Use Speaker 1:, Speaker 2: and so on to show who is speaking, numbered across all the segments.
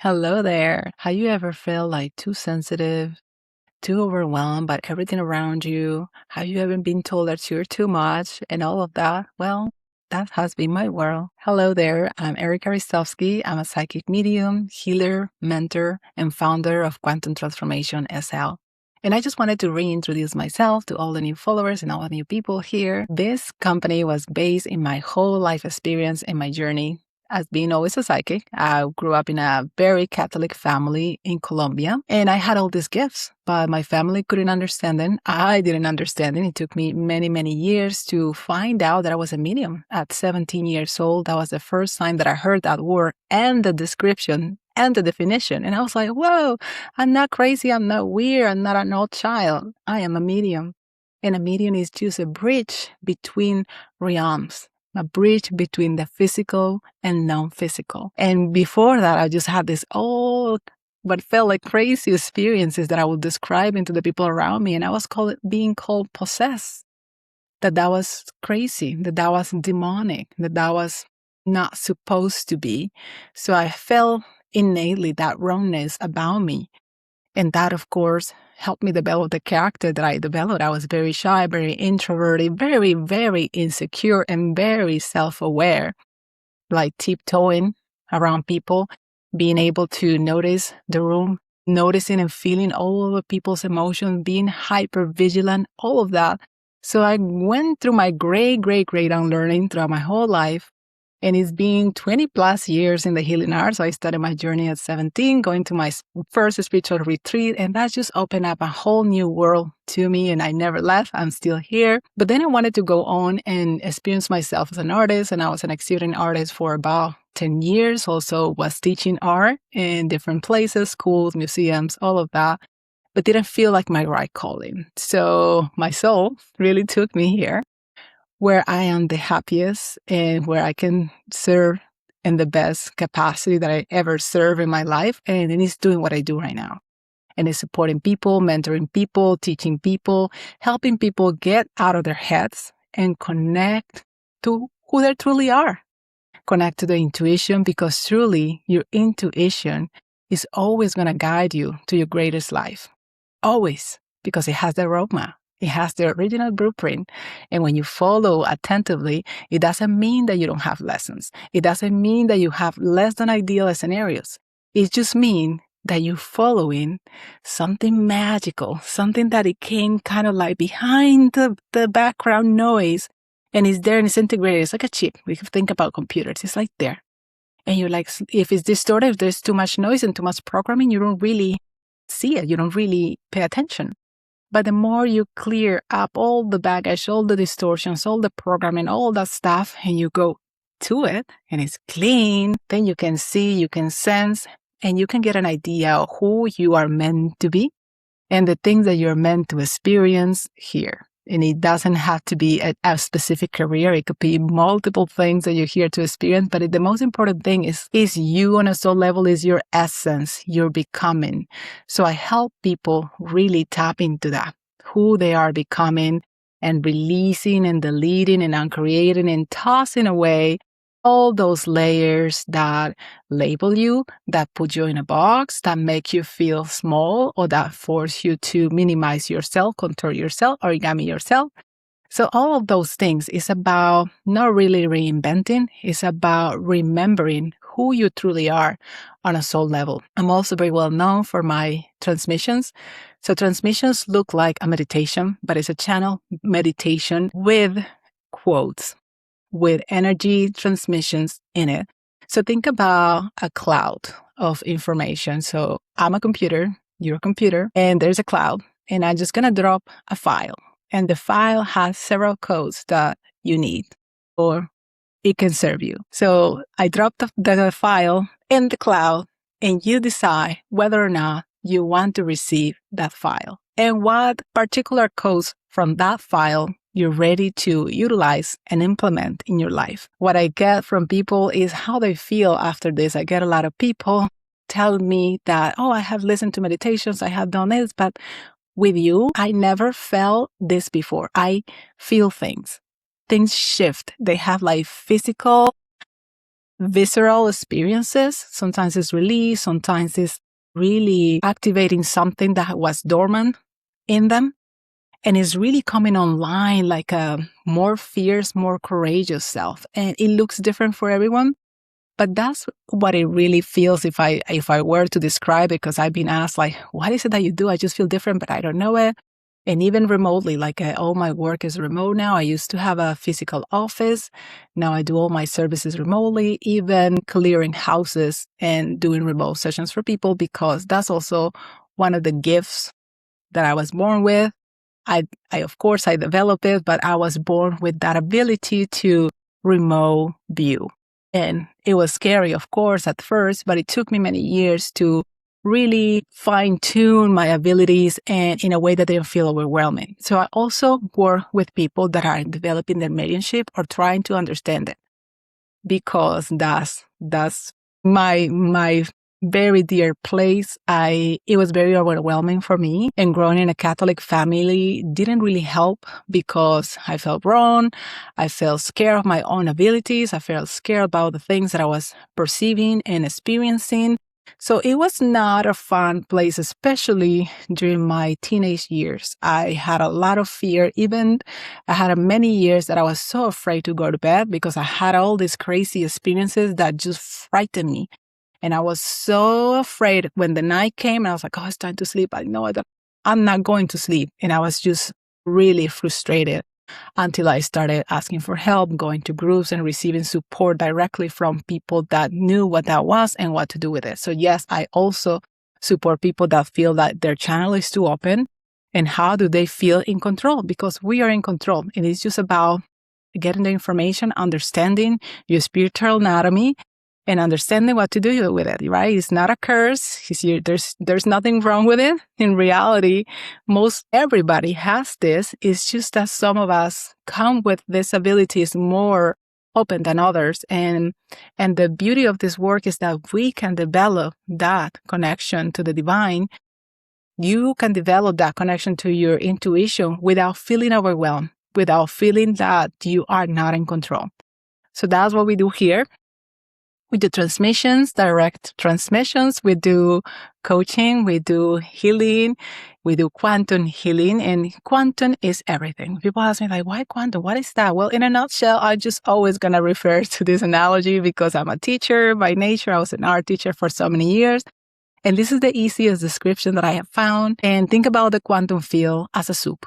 Speaker 1: Hello there. Have you ever felt like too sensitive, too overwhelmed by everything around you? Have you ever been told that you're too much and all of that? Well, that has been my world. Hello there. I'm Erika Ristovski. I'm a psychic medium, healer, mentor, and founder of Quantum Transformation SL. And I just wanted to reintroduce myself to all the new followers and all the new people here. This company was based in my whole life experience and my journey as being always a psychic. I grew up in a very Catholic family in Colombia, and I had all these gifts, but my family couldn't understand them. I didn't understand them. It took me many, many years to find out that I was a medium. At 17 years old, that was the first time that I heard that word and the description and the definition. And I was like, whoa, I'm not crazy. I'm not weird. I'm not an old child. I am a medium. And a medium is just a bridge between realms, a bridge between the physical and non-physical. And before that, I just had this what felt like crazy experiences that I would describe into the people around me. And I was being called possessed, that was crazy, that was demonic, that was not supposed to be. So I felt innately that wrongness about me. And that, of course, helped me develop the character that I developed. I was very shy, very introverted, very, very insecure, and very self-aware, like tiptoeing around people, being able to notice the room, noticing and feeling all of people's emotions, being hypervigilant, all of that. So I went through my great unlearning throughout my whole life. And it's been 20 plus years in the healing arts. I started my journey at 17, going to my first spiritual retreat. And that just opened up a whole new world to me. And I never left. I'm still here. But then I wanted to go on and experience myself as an artist. And I was an exhibiting artist for about 10 years. Also was teaching art in different places, schools, museums, all of that. But didn't feel like my right calling. So my soul really took me here, where I am the happiest and where I can serve in the best capacity that I ever served in my life. And it is doing what I do right now. And it's supporting people, mentoring people, teaching people, helping people get out of their heads and connect to who they truly are. Connect to the intuition, because truly your intuition is always going to guide you to your greatest life. Always, because it has the roadmap. It has the original blueprint. And when you follow attentively, it doesn't mean that you don't have lessons. It doesn't mean that you have less than ideal scenarios. It just means that you're following something magical, something that it came kind of like behind the background noise, and it's there and it's integrated. It's like a chip. We can think about computers. It's like there. And you're like, if it's distorted, if there's too much noise and too much programming, you don't really see it. You don't really pay attention. But the more you clear up all the baggage, all the distortions, all the programming, all that stuff, and you go to it and it's clean, then you can see, you can sense, and you can get an idea of who you are meant to be and the things that you're meant to experience here. And it doesn't have to be a specific career. It could be multiple things that you're here to experience. But the most important thing is you on a soul level, is your essence, your becoming. So I help people really tap into that, who they are becoming, and releasing and deleting and uncreating and tossing away all those layers that label you, that put you in a box, that make you feel small, or that force you to minimize yourself, contour yourself, origami yourself. So all of those things is about not really reinventing. It's about remembering who you truly are on a soul level. I'm also very well known for my transmissions. So transmissions look like a meditation, but it's a channel meditation with quotes, with energy transmissions in it. So think about a cloud of information. So I'm a computer, you're a computer, and there's a cloud, and I'm just going to drop a file. And the file has several codes that you need, or it can serve you. So I drop the file in the cloud, and you decide whether or not you want to receive that file and what particular codes from that file you're ready to utilize and implement in your life. What I get from people is how they feel after this. I get a lot of people tell me that, oh, I have listened to meditations, I have done this, but with you, I never felt this before. I feel things. Things shift. They have like physical visceral experiences. Sometimes it's release, sometimes it's really activating something that was dormant in them. And it's really coming online like a more fierce, more courageous self. And it looks different for everyone. But that's what it really feels if I were to describe it, because I've been asked, like, what is it that you do? I just feel different, but I don't know it. And even remotely, like all my work is remote now. I used to have a physical office. Now I do all my services remotely, even clearing houses and doing remote sessions for people, because that's also one of the gifts that I was born with. I of course, I developed it, but I was born with that ability to remote view. And it was scary, of course, at first, but it took me many years to really fine-tune my abilities and in a way that didn't feel overwhelming. So I also work with people that are developing their mediumship or trying to understand it, because that's my very dear place. It was very overwhelming for me, and growing in a Catholic family didn't really help, because I felt wrong. I felt scared of my own abilities. I felt scared about the things that I was perceiving and experiencing. So it was not a fun place, especially during my teenage years. I had a lot of fear. Even I had many years that I was so afraid to go to bed, because I had all these crazy experiences that just frightened me. And I was so afraid when the night came and I was like, oh, it's time to sleep. I know that I'm not going to sleep. And I was just really frustrated until I started asking for help, going to groups and receiving support directly from people that knew what that was and what to do with it. So yes, I also support people that feel that their channel is too open, and how do they feel in control, because we are in control. And it's just about getting the information, understanding your spiritual anatomy, and understanding what to do with it, right? It's not a curse. There's nothing wrong with it. In reality, most everybody has this. It's just that some of us come with these abilities more open than others. And the beauty of this work is that we can develop that connection to the divine. You can develop that connection to your intuition without feeling overwhelmed, without feeling that you are not in control. So that's what we do here. We do transmissions, direct transmissions. We do coaching. We do healing. We do quantum healing. And quantum is everything. People ask me, like, why quantum? What is that? Well, in a nutshell, I'm just always going to refer to this analogy because I'm a teacher by nature. I was an art teacher for so many years. And this is the easiest description that I have found. And think about the quantum field as a soup.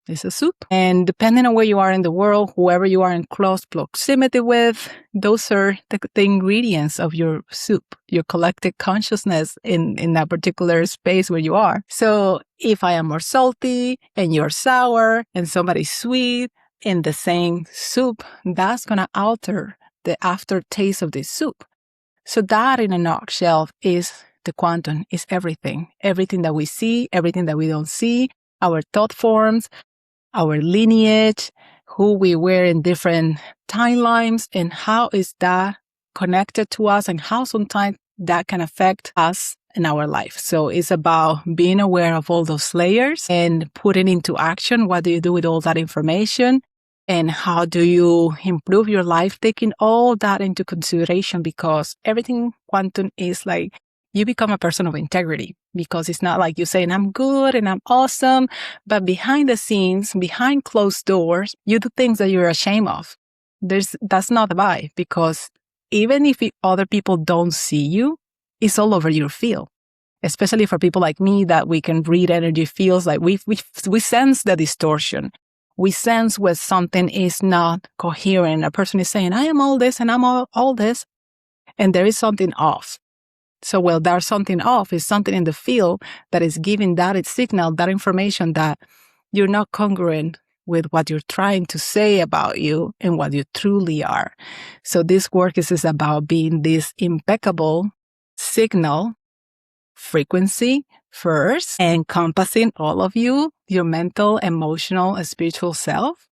Speaker 1: It's a soup. And depending on where you are in the world, whoever you are in close proximity with, those are the ingredients of your soup, your collective consciousness in that particular space where you are. So if I am more salty and you're sour and somebody's sweet in the same soup, that's going to alter the aftertaste of this soup. So that in a nutshell is the quantum, is everything. Everything that we see, everything that we don't see, our thought forms, our lineage, who we were in different timelines, and how is that connected to us, and how sometimes that can affect us in our life. So it's about being aware of all those layers and putting into action. What do you do with all that information? And how do you improve your life, taking all that into consideration? Because everything quantum is like, you become a person of integrity, because it's not like you saying, I'm good and I'm awesome, but behind the scenes, behind closed doors, you do things that you're ashamed of. That's not the vibe, because even if other people don't see you, it's all over your field. Especially for people like me that we can read energy fields, like we sense the distortion. We sense when something is not coherent. A person is saying, I am all this and I'm all this, and there is something off. So, well, there's something off. It's something in the field that is giving that signal, that information that you're not congruent with what you're trying to say about you and what you truly are. So this work is about being this impeccable signal frequency first, encompassing all of you, your mental, emotional, and spiritual self.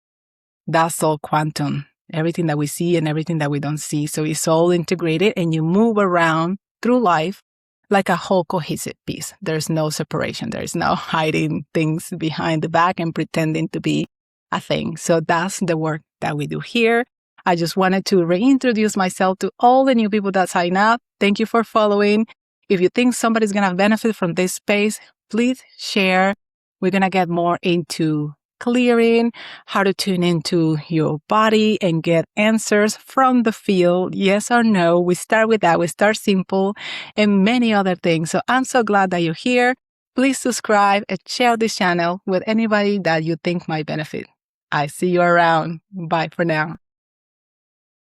Speaker 1: That's all quantum, everything that we see and everything that we don't see. So it's all integrated, and you move around through life like a whole cohesive piece. There's no separation. There's no hiding things behind the back and pretending to be a thing. So that's the work that we do here. I just wanted to reintroduce myself to all the new people that sign up. Thank you for following. If you think somebody's going to benefit from this space, please share. We're going to get more into clearing, how to tune into your body and get answers from the field, yes or no. We start with that. We start simple and many other things. So I'm so glad that you're here. Please subscribe and share this channel with anybody that you think might benefit. I see you around. Bye for now.